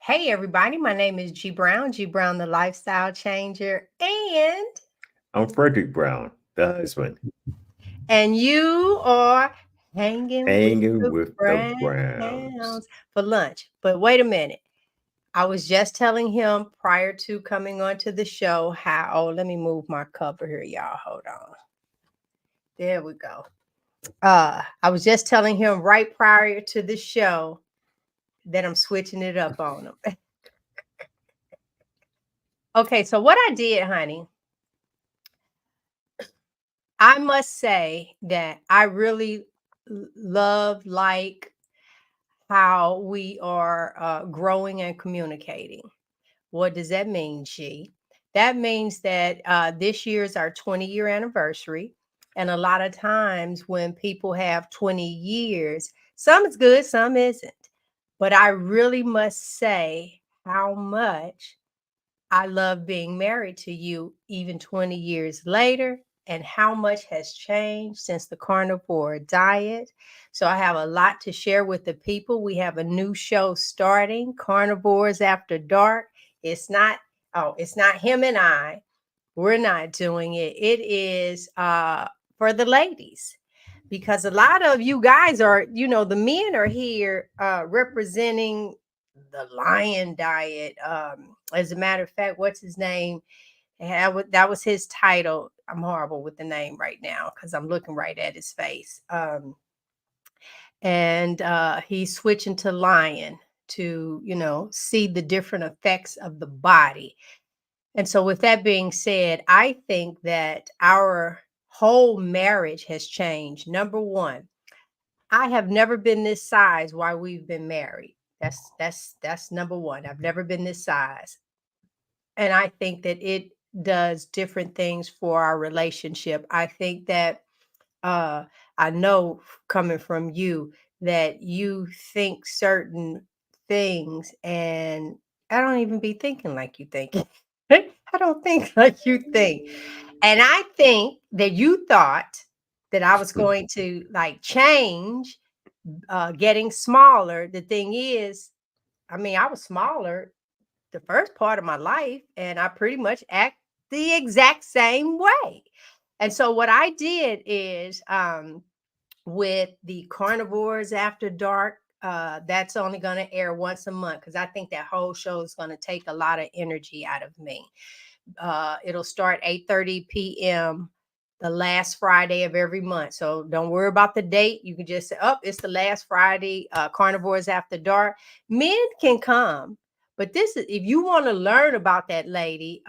Hey, everybody. My name is G Brown, the lifestyle changer. I'm Frederick Brown, the husband, And you are hanging with hanging the with the Browns. Browns for lunch. But wait a minute. I was just telling him prior to coming onto the show let me move my cover here, y'all. Hold on. There we go. I was just telling him right prior to the show that I'm switching it up on him. Okay, so what I did, honey, I must say that I really like how we are growing and communicating. What does that mean, G? That means that this year is our 20-year anniversary. And a lot of times when people have 20 years, some is good, some isn't. But I really must say how much I love being married to you even 20 years later, and how much has changed since the carnivore diet. So I have a lot to share with the people. We have a new show starting, Carnivores After Dark. It's not him and I. We're not doing it. It is for the ladies, because a lot of you guys are, the men are here representing the lion diet. As a matter of fact, what's his name? That was his title. I'm horrible with the name right now because I'm looking right at his face. And he's switching to lion to, see the different effects of the body. And so, with that being said, I think that our whole marriage has changed. Number one, I have never been this size while we've been married. That's number one. I've never been this size. And I think that it does different things for our relationship. I think that uh I know coming from you that you think certain things, and I don't even be thinking like you think. I don't think like you think. And I think that you thought that I was going to like change, getting smaller. The thing is, I mean, I was smaller the first part of my life, and I pretty much act the exact same way. And so what I did is with the Carnivores After Dark, that's only going to air once a month because I think that whole show is going to take a lot of energy out of me. It'll start 8:30 p.m. the last Friday of every month. So don't worry about the date. You can just say, oh, it's the last Friday, Carnivores After Dark. Men can come, but this is if you want to learn about that lady,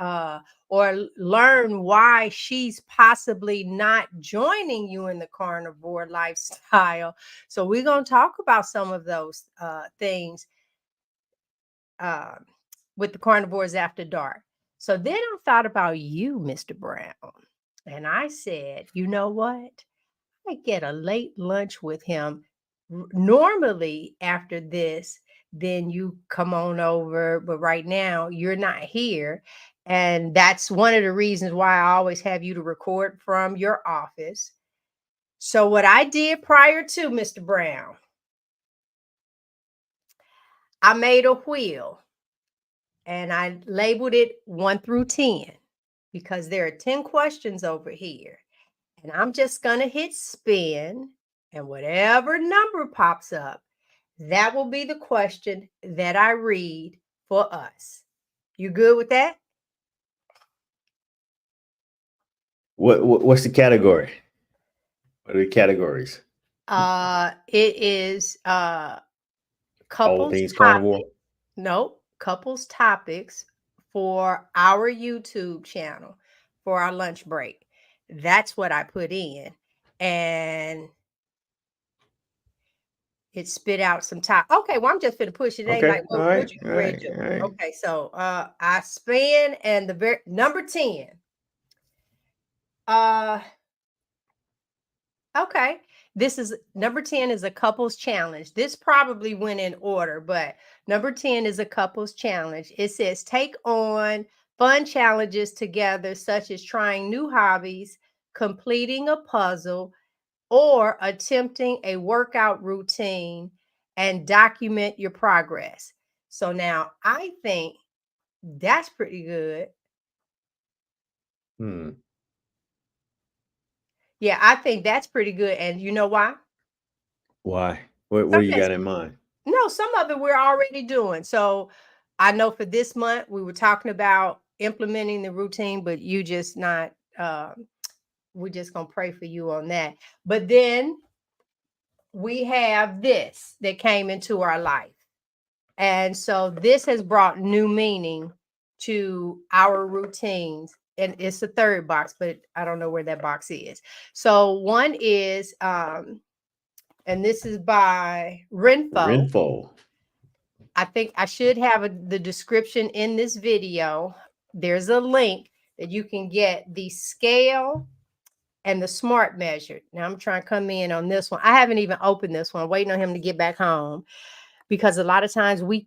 or learn why she's possibly not joining you in the carnivore lifestyle. So we're going to talk about some of those things uh, with the Carnivores After Dark. So then I thought about you, Mr. Brown, and I said, you know what? I get a late lunch with him. Normally, after this, then you come on over, but right now you're not here. And that's one of the reasons why I always have you to record from your office. So, what I did prior to Mr. Brown, I made a wheel and I labeled it 1 through 10 because there are 10 questions over here. And I'm just going to hit spin, and whatever number pops up, that will be the question that I read for us. You good with that? What's the category? What are the categories? It is All couples things carnivore. topic. Nope, couples topics for our YouTube channel for our lunch break. That's what I put in. And it spit out some top. Okay, well, I'm just gonna push it. Ain't Okay. like All what right. you All ready right. to do. All right. Okay, so I spin and the very number 10. Uh okay. This is number 10 is a couples challenge. This probably went in order, but number 10 is a couples challenge. It says take on fun challenges together, such as trying new hobbies, completing a puzzle, or attempting a workout routine, and document your progress. So now I think that's pretty good. Hmm. Yeah, I think that's pretty good. And you know why? Why? What Some do you that's got in mind? no, some of it we're already doing. So I know for this month we were talking about implementing the routine, but you just not we're just gonna pray for you on that. But then we have this that came into our life. And so this has brought new meaning to our routines. And it's the third box, but I don't know where that box is. So one is and this is by Renfo. Renfo. I think I should have the description in this video. There's a link that you can get the scale and the smart measure. Now I'm trying to come in on this one. I haven't even opened this one, waiting on him to get back home, because a lot of times we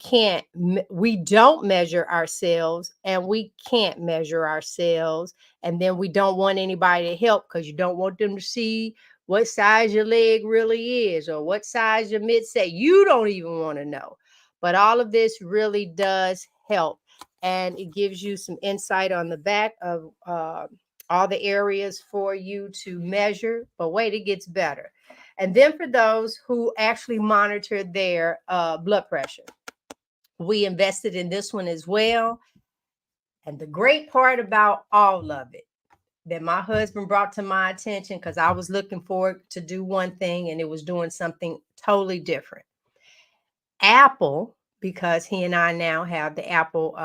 don't measure ourselves, and we can't measure ourselves, and then we don't want anybody to help because you don't want them to see what size your leg really is or what size your midsection. You don't even want to know. But all of this really does help, and it gives you some insight on the back of all the areas for you to measure. But wait, it gets better. And then for those who actually monitor their blood pressure, we invested in this one as well. And the great part about all of it that my husband brought to my attention, because I was looking forward to do one thing and it was doing something totally different. Apple, because he and I now have the Apple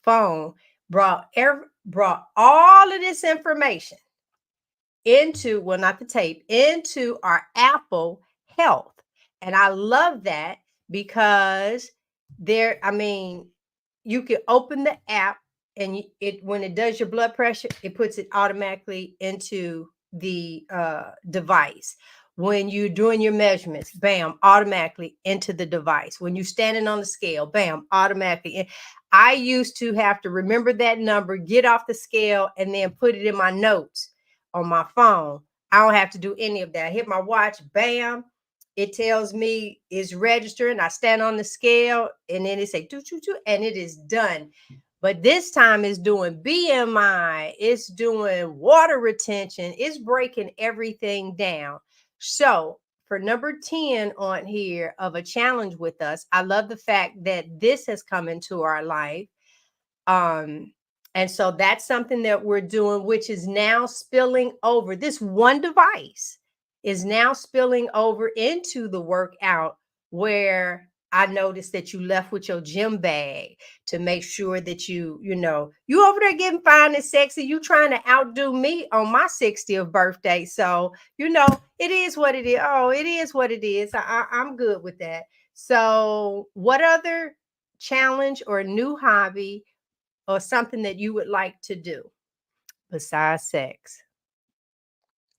phone, brought all of this information into, well, not the tape, into our Apple Health. And I love that because there, I mean, you can open the app and it, when it does your blood pressure, it puts it automatically into the device. When you're doing your measurements, bam, automatically into the device. When you're standing on the scale, bam, automatically. I used to have to remember that number, get off the scale, and then put it in my notes on my phone. I don't have to do any of that. I hit my watch, bam, it tells me it's registering. I stand on the scale and then it say choo choo choo, and it is done. But this time it's doing BMI, it's doing water retention, it's breaking everything down. So for number 10 on here of a challenge with us, I love the fact that this has come into our life. Um, and so that's something that we're doing, which is now spilling over. This one device is now spilling over into the workout, where I noticed that you left with your gym bag to make sure that you over there getting fine and sexy. You trying to outdo me on my 60th birthday. So, it is what it is. Oh, it is what it is. I'm good with that. So what other challenge or new hobby or something that you would like to do besides sex?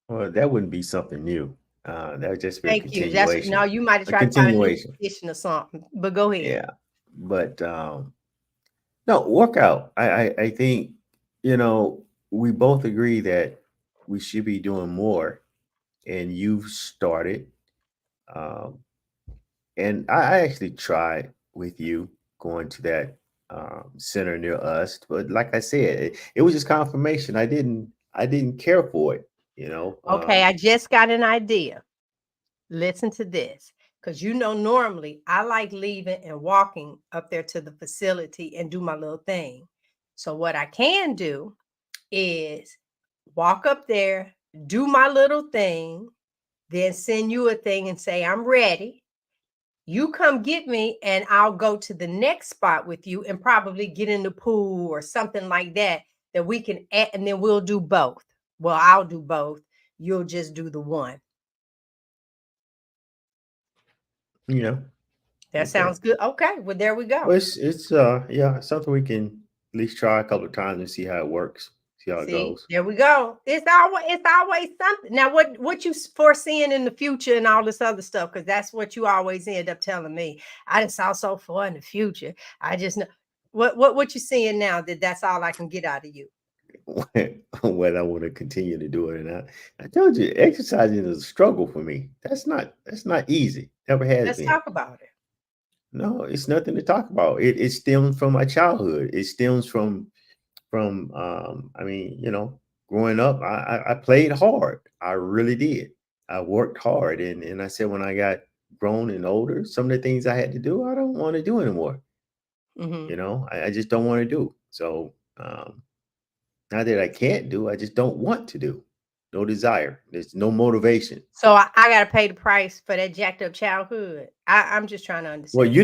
Well, that wouldn't be something new. That would just be a Thank you. That's no, continuation. you might have A tried to find a new continuation. position or something, but go ahead. Yeah. But no, workout. I think, you know, we both agree that we should be doing more, and you've started. Um, and I actually tried with you going to that center near us, but like I said, it was just confirmation. I didn't care for it, you know. Okay, I just got an idea. Listen to this. Because normally I like leaving and walking up there to the facility and do my little thing. So what I can do is walk up there, do my little thing, then send you a thing and say, I'm ready. You come get me, and I'll go to the next spot with you and probably get in the pool or something like that, that we can add, and then we'll do both. Well, I'll do both. You'll just do the one. You know, That okay. sounds good. Okay. Well, there we Well, go. it's yeah, something we can at least try a couple of times and see how it works, see how it See, goes. there we go. It's always something. Now, what you foreseeing in the future and all this other stuff? Because that's what you always end up telling me. I just saw so far in the future. I just know what you seeing now, that's all I can get out of you. Whether I want to continue to do it or not. I told you, exercising is a struggle for me. That's not easy. Never has Let's been. talk about it. No, it's nothing to talk about. It stems from my childhood. It stems from I mean, growing up, I played hard. I really did. I worked hard, and I said when I got grown and older, some of the things I had to do, I don't want to do anymore. Hmm. I just don't want to do. So not that I can't do, I just don't want to do. No desire. There's no motivation. So I got to pay the price for that jacked up childhood. I'm just trying to Well, understand. you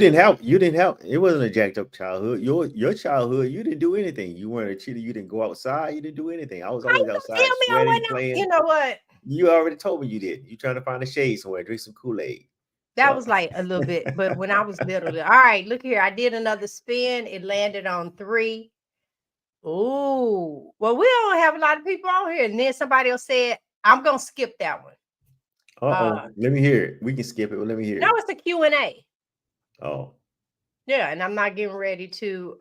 didn't have it wasn't a jacked up childhood. Your childhood, you didn't do anything. You weren't a cheater, you didn't go outside, you didn't do anything. I was How you always gonna outside tell me I sweating, wasn't out? You playing. know what? You already told me you did. You trying to find a shade somewhere, drink some Kool-Aid. That So was like a little bit, but when I was little, all right, look here. I did another spin. It landed on 3. Ooh, well, we don't have a lot of people on here. And then somebody else said, I'm gonna skip that one. let me hear it. We can skip it, but let me hear No, it. it's a Q&A. Oh. Yeah, and I'm not getting ready to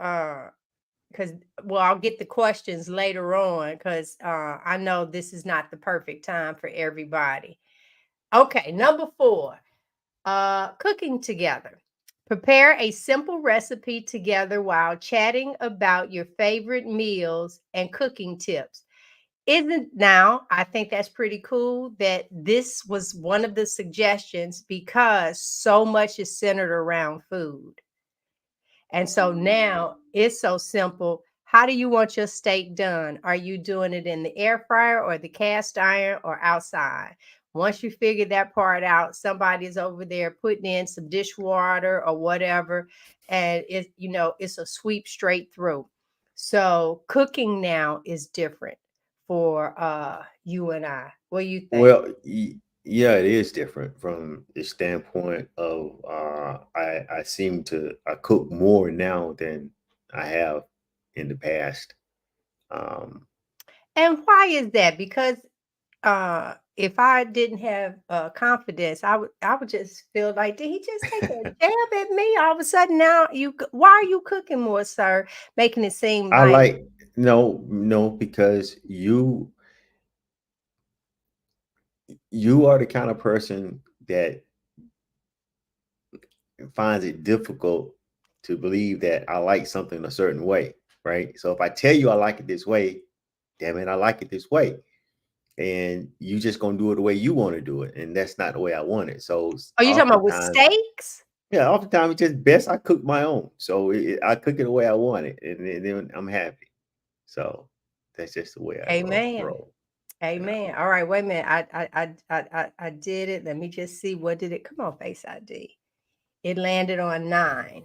because well, I'll get the questions later on because I know this is not the perfect time for everybody. Okay, number 4. Cooking together. Prepare a simple recipe together while chatting about your favorite meals and cooking tips. Isn't now, I think that's pretty cool that this was one of the suggestions because so much is centered around food. And so now it's so simple. How do you want your steak done? Are you doing it in the air fryer or the cast iron or outside? Once you figure that part out, somebody's over there putting in some dishwater or whatever, and it's a sweep straight through. So cooking now is different for you and I. What do you think? Well, yeah, it is different from the standpoint of I cook more now than I have in the past. Um, And why is that? Because if I didn't have confidence, I would just feel like, did he just take a jab at me? All of a sudden, now why are you cooking more, sir? Making it seem I like, like no, no, because you are the kind of person that finds it difficult to believe that I like something a certain way, right? So if I tell you I like it this way, damn it, I like it this way. And you just gonna do it the way you want to do it. And that's not the way I want it. So are you talking about with oftentimes, steaks? yeah, oftentimes it's just best I cook my own. So I cook it the way I want it, and then I'm happy. So that's just the way I Amen. roll. Yeah. Amen. All right, wait a minute. I did it. Let me just see. What did it come on, Face ID? It landed on 9.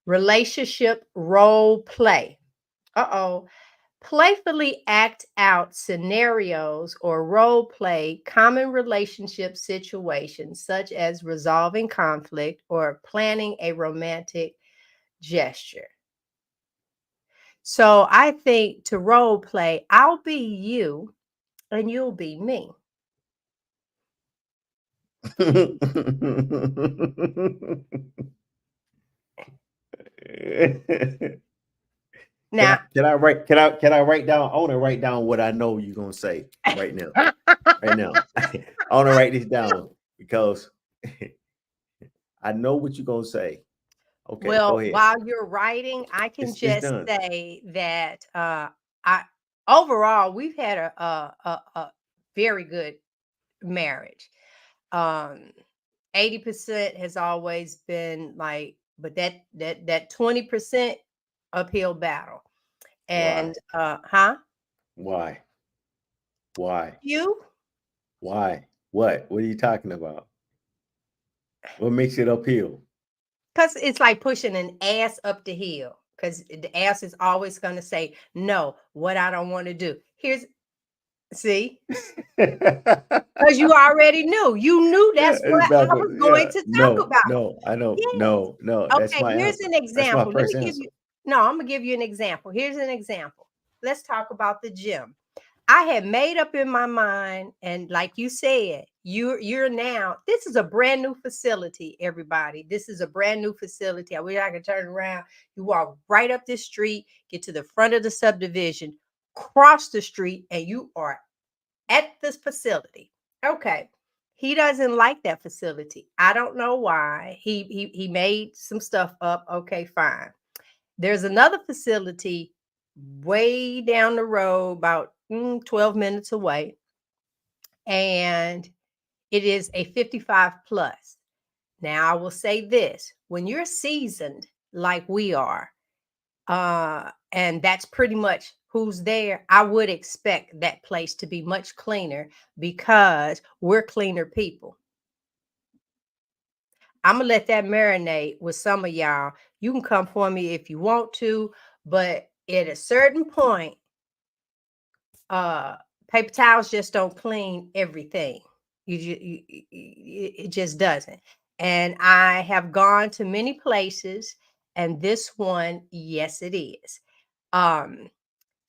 Relationship role play. Uh-oh. Playfully act out scenarios or role play common relationship situations, such as resolving conflict or planning a romantic gesture. So I think to role play, I'll be you and you'll be me. Can I Now, can I write can I write down? I want to write down what I know you're gonna say right now. Right now, I want to write this down because I know what you're gonna say. Okay, go well, ahead. while you're writing, I can It's just done. say that I overall we've had a very good marriage. Um 80% has always been like, but that 20% uphill battle. Why? And huh? Why? Why? You? Why? What? What are you talking about? What makes it uphill? Because it's like pushing an ass up the hill. Because the ass is always gonna say, no, what I don't want to do. Here's see, because you already knew. You knew Yeah, that's it's what I was backwards. going Yeah, to talk no, about. no, I know, Yes. no, no. That's Okay, my here's answer. an That's my example. Let first me give answer. you no, I'm gonna give you an example. Here's an example. Let's talk about the gym. I had made up in my mind, and like you said, you're now. This is a brand new facility, everybody. This is a brand new facility. I wish I could turn around. You walk right up this street, get to the front of the subdivision, cross the street, and you are at this facility. Okay. He doesn't like that facility. I don't know why. He made some stuff up. Okay, fine. There's another facility way down the road, about 12 minutes away, and it is a 55 plus. Now, I will say this: when you're seasoned like we are, and that's pretty much who's there, I would expect that place to be much cleaner because we're cleaner people. I'm gonna let that marinate with some of y'all. You can come for me if you want to, but at a certain point, uh, paper towels just don't clean everything. It just doesn't. And I have gone to many places, and this one, yes, it is. Um,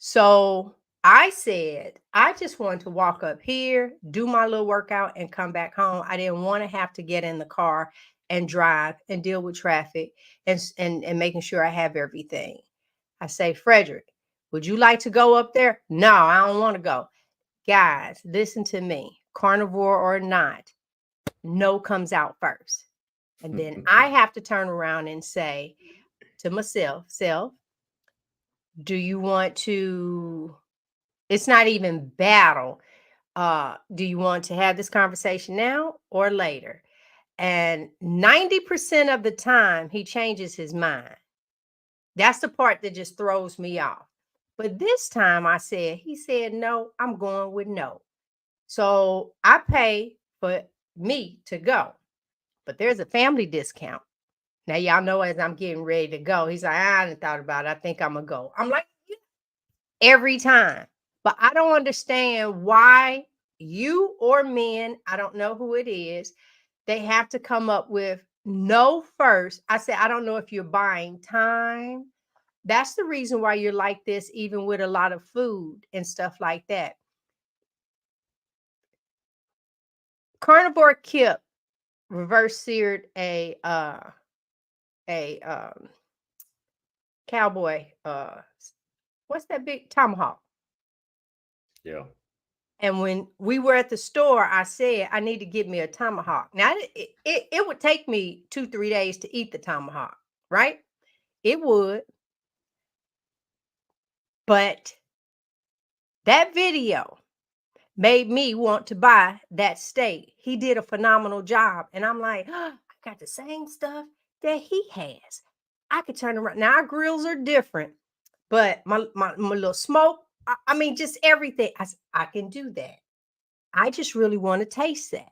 so I said, I just wanted to walk up here, do my little workout, and come back home. I didn't want to have to get in the car and drive and deal with traffic and making sure I have everything. I say, Frederick, would you like to go up there? No, I don't want to go. Guys, listen to me. Carnivore or not, no comes out first. And then I have to turn around and say to myself, self, do you want to, it's not even battle. Do you want to have this conversation now or later? And 90% of the time, he changes his mind. That's the part that just throws me off. But this time he said, no, I'm going with no. So I pay for me to go, but there's a family discount. Now, y'all know as I'm getting ready to go, he's like, I hadn't thought about it. I think I'm going to go. I'm like, "Yeah," every time. But I don't understand why you or men, I don't know who it is, they have to come up with no first. I said, I don't know if you're buying time. That's the reason why you're like this, even with a lot of food and stuff like that. Carnivore Kip reverse seared a cowboy what's that big tomahawk. Yeah. And when we were at the store, I said, I need to get me a tomahawk. Now, it would take me 2-3 days to eat the tomahawk, right? It would. But that video made me want to buy that steak. He did a phenomenal job. And I'm like, oh, I got the same stuff that he has. I could turn around. Now, our grills are different, but my little smoke, I mean, just everything. I can do that. I just really want to taste that.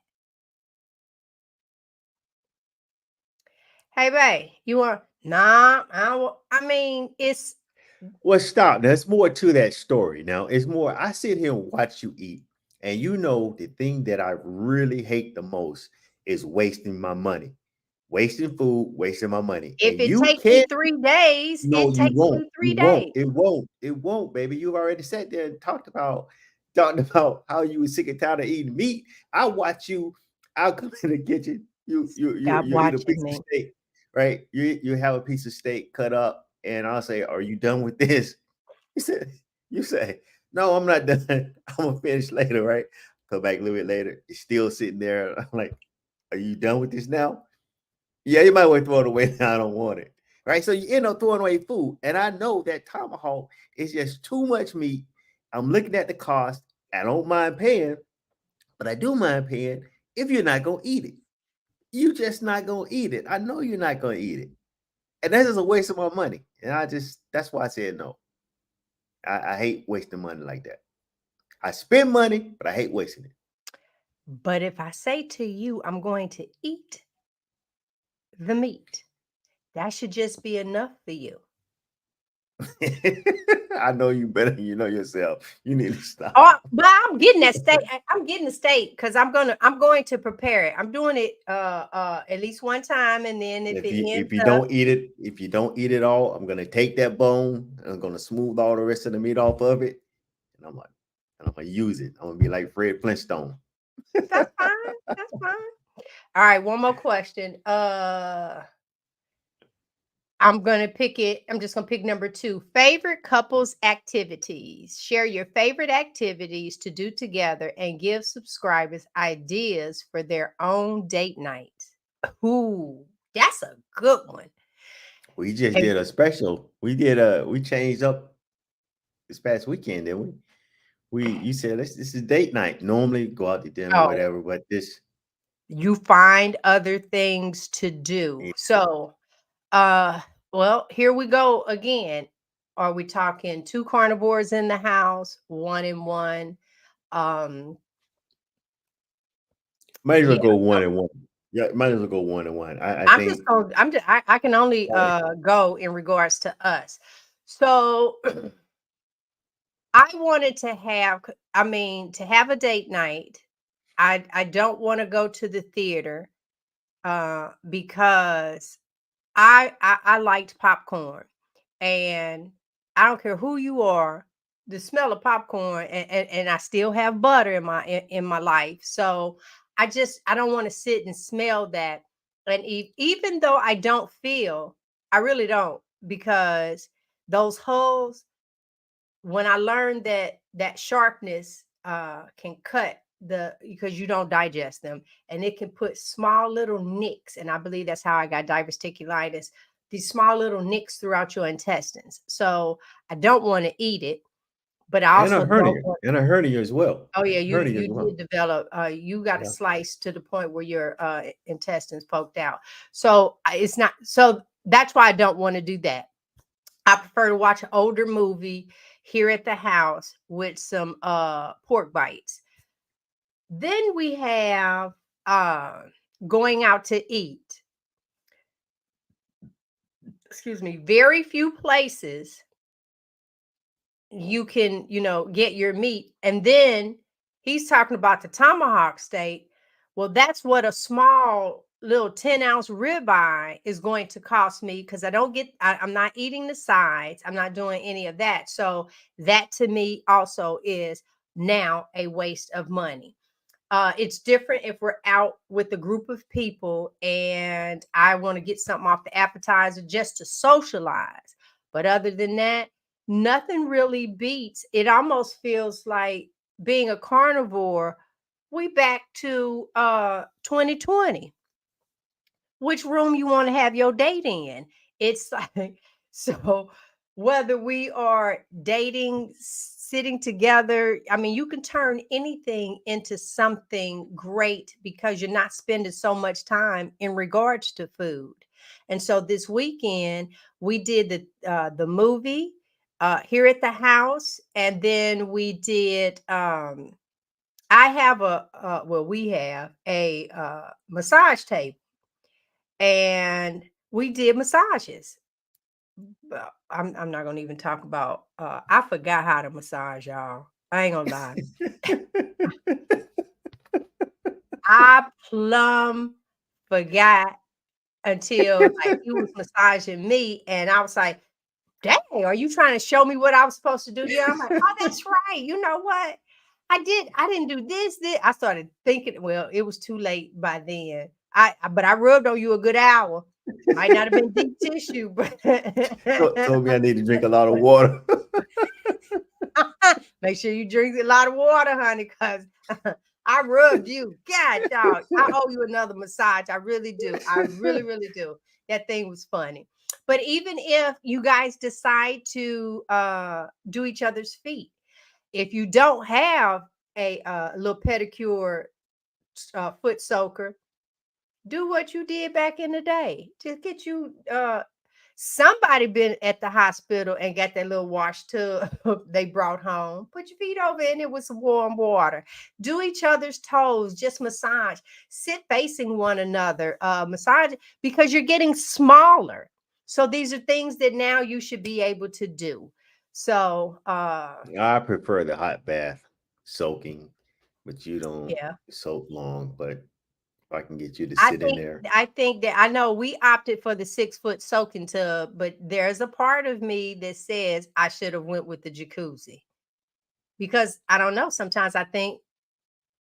Hey, babe, you want? Nah, I don't. I mean, it's Well, stop. There's more to that story. Now, it's more. I sit here and watch you eat, and you know the thing that I really hate the most is wasting my money, wasting food, wasting my money. if And it you takes me can't. 3 days, No, it you takes won't. me You three won't. days. It won't. It won't, baby. You've already sat there and talked about how you were sick and tired of eating meat. I watch you. I'll come in the kitchen. Stop You eat a watching piece of me. steak, right? You have a piece of steak cut up, and I'll say, "Are you done with this?" You said, "You say, no, I'm not done. I'm gonna finish later, right?" Come back a little bit later. It's still sitting there. I'm like, "Are you done with this now?" Yeah, you might want to throw it away. I don't want it. Right. So you end up throwing away food. And I know that tomahawk is just too much meat. I'm looking at the cost. I don't mind paying, but I do mind paying if you're not gonna eat it. You just not gonna eat it. I know you're not gonna eat it. And that's just a waste of my money. And that's why I said no. I hate wasting money like that. I spend money, but I hate wasting it. But if I say to you, I'm going to eat the meat, that should just be enough for you. I know you better than you know yourself. You need to Oh, stop. but I'm getting that steak. I'm getting the steak because I'm going to prepare it. I'm doing it at least one time, and then if If it you ends if you up, don't eat it, if you don't eat it all, I'm gonna take that bone and I'm gonna smooth all the rest of the meat off of it, and I'm gonna use it. I'm gonna be like Fred Flintstone. that's fine. That's fine. All right, one more question. I'm going to pick it. I'm just going to pick number 2. Favorite couples activities. Share your favorite activities to do together and give subscribers ideas for their own date night. Ooh, that's a good one. We just And did a special. We changed up this past weekend, didn't we? You said this is date night. Normally go out to dinner, oh, whatever, but this you find other things to do. yeah, So, uh, well, here we go again. Are we talking 2 carnivores in the house, 1 and 1? Um, might as well yeah. go 1 and 1. Yeah, might as well go 1 and 1. I I'm just think going. I can only oh, go in regards to us. So I wanted to have. I mean, to have a date night. I don't want to go to the theater because I liked popcorn, and I don't care who you are, the smell of popcorn, and I still have butter in my life. So I don't want to sit and smell that. And even though I don't feel, I really don't, because those holes, when I learned that that sharpness can cut the, because you don't digest them, and it can put small little nicks, and I believe that's how I got diverticulitis, these small little nicks throughout your intestines. So I don't want to eat it, but I also don't want. and a hernia as well. Oh yeah, Hernia as you well. did develop. You got a Yeah. slice to the point where your intestines poked out. So it's not. So that's why I don't want to do that. I prefer to watch an older movie here at the house with some pork bites. Then we have uh going out to eat. Excuse me, very few places you can, get your meat. And then he's talking about the tomahawk steak. Well, that's what a small little 10-ounce ribeye is going to cost me, because I'm not eating the sides. I'm not doing any of that. So that to me also is now a waste of money. It's different if we're out with a group of people and I want to get something off the appetizer just to socialize. But other than that, nothing really beats. It almost feels like being a carnivore. We back to 2020. Which room you want to have your date in? It's like, so whether we are dating, sitting together, I mean, you can turn anything into something great because you're not spending so much time in regards to food. And so this weekend we did the movie here at the house, and then we did I have we have a massage table, and we did massages. Well, I'm not gonna even talk about. I forgot how to massage, y'all. I ain't gonna lie. I plumb forgot until like he was massaging me, and I was like, "Dang, are you trying to show me what I was supposed to do here?" I'm like, "Oh, that's right. You know what? I didn't do this." I started thinking. Well, it was too late by then. But I rubbed on you a good hour. Might not have been deep tissue, but Told me I need to drink a lot of water. make sure you drink a lot of water, honey, because I rubbed you. God, dog, I owe you another massage. I really do. I really, really do. That thing was funny. But even if you guys decide to do each other's feet, if you don't have a little pedicure foot soaker, do what you did back in the day. Just get you somebody been at the hospital and got that little wash tub they brought home. Put your feet over in it with some warm water. Do each other's toes, just massage. Sit facing one another. Massage, because you're getting smaller. So these are things that now you should be able to do. So I prefer the hot bath soaking, but you don't yeah. soak long. But if I can get you to I sit in think there, I think that I know we opted for the 6-foot soaking tub, but there's a part of me that says I should have went with the jacuzzi, because I don't know. Sometimes I think,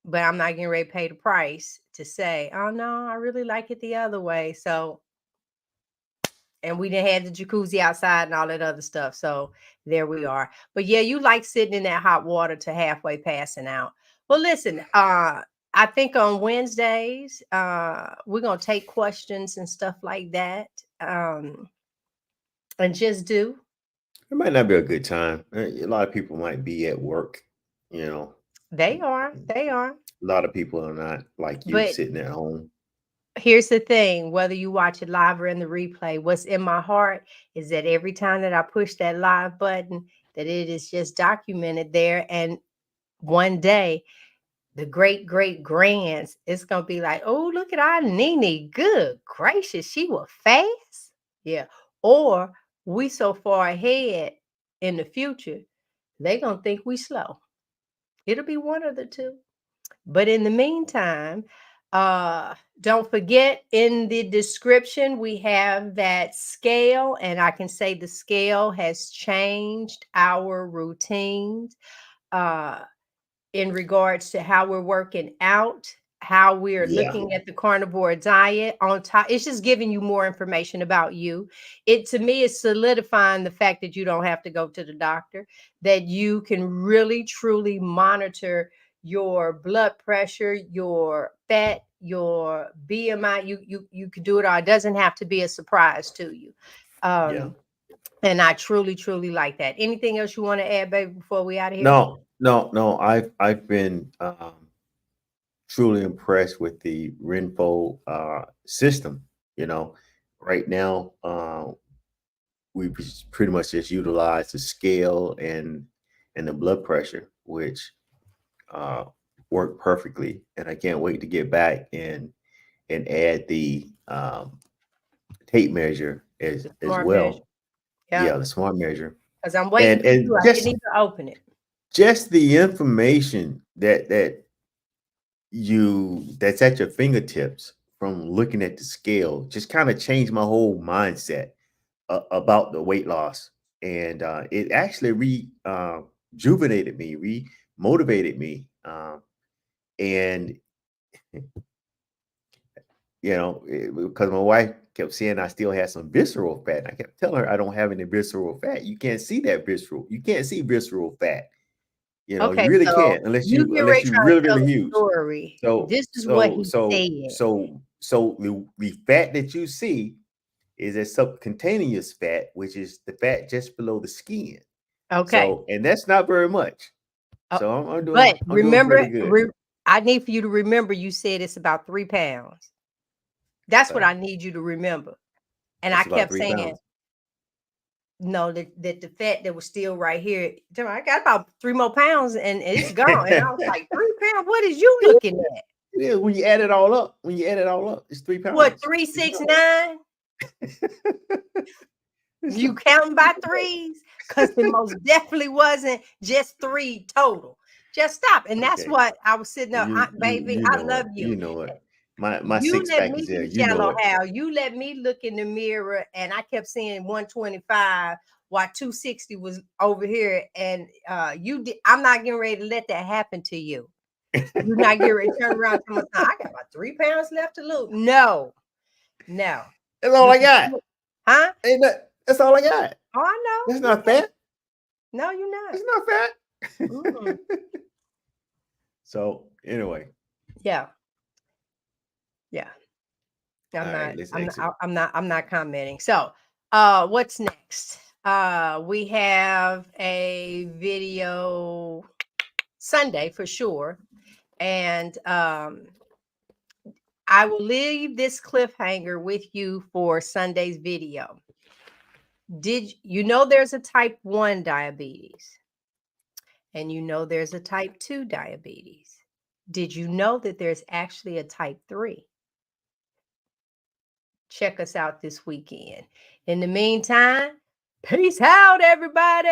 but I'm not getting ready to pay the price to say, oh no, I really like it the other way. So And we done had the jacuzzi outside and all that other stuff. So there we are. But yeah, you like sitting in that hot water to halfway passing out. Well, listen, I think on Wednesdays, we're gonna take questions and stuff like that. And just do. It might not be a good time. A lot of people might be at work, you know. They are, they are. A lot of people are not like you But sitting at home. here's the thing, whether you watch it live or in the replay, what's in my heart is that every time that I push that live button, that it is just documented there. And one day, the great grands, it's gonna be like, oh, look at our Nene. Good gracious, she was fast. Yeah. Or we so far ahead in the future, they gonna think we slow. It'll be one of the two. But in the meantime, don't forget in the description, we have that scale, and I can say the scale has changed our routines in regards to how we're working out, how we're Yeah, looking at the carnivore diet on top. It's just giving you more information about you. It to me is solidifying the fact that you don't have to go to the doctor, that you can really truly monitor your blood pressure, your fat, your BMI. You could do it all. It doesn't have to be a surprise to you. yeah. Um, and I truly like that. Anything else you want to add, baby, before we out of here? No. I've been truly impressed with the Renfo system. You know, right now we pretty much just utilize the scale and the blood pressure, which uh, work perfectly. And I can't wait to get back and add the tape measure The as smart measure. well. Yeah. Yeah, the smart measure, Because I'm waiting for you. and I didn't even open it. just the information that's at your fingertips from looking at the scale just kind of changed my whole mindset about the weight loss, and it actually rejuvenated me, re-motivated me, and because my wife kept saying I still had some visceral fat. And I kept telling her I don't have any visceral fat. You can't see that visceral. You can't see visceral fat. You Okay, really so can't unless you you get ready trying to really tell really a huge. story. So This is what so he so said. so the fat that you see is a subcutaneous fat, which is the fat just below the skin. Okay. So and that's not very much. Uh, So but I'm doing remember, pretty good. I need for you to remember you said it's about 3 pounds. That's what Okay, I need you to remember. And I it's about kept three saying, pounds. no, that the fat that was still right here, I got about 3 more pounds and it's gone. And I was like, 3 pounds? What is you looking at? Yeah, when you add it all up, it's 3 What, pounds. 369? You counting by threes? Because it most definitely wasn't just 3 total. Just stop. And that's Okay. what I was sitting there. Baby, You I know love it. you. You know it. My You six let pack me is there. be You know shallow, it. Hal. You let me look in the mirror, and I kept seeing 125 while 260 was over here. And you did. I'm not getting ready to let that happen to you. You're not getting ready to turn around to my son. I got about 3 pounds left to lose. No, no. That's all You I can, got. huh? That's all I got. Oh, I know. That's not fat. No, you're not. That's not Mm-mm. fat. So anyway, Yeah, yeah. all I'm right, not. let's I'm not. exit. I'm not commenting. So, what's next? We have a video Sunday for sure, and I will leave this cliffhanger with you for Sunday's video. Did you know there's a type 1 diabetes and you know there's a type 2 diabetes? Did you know that there's actually a type 3? Check us out this weekend. In the meantime, peace out, everybody.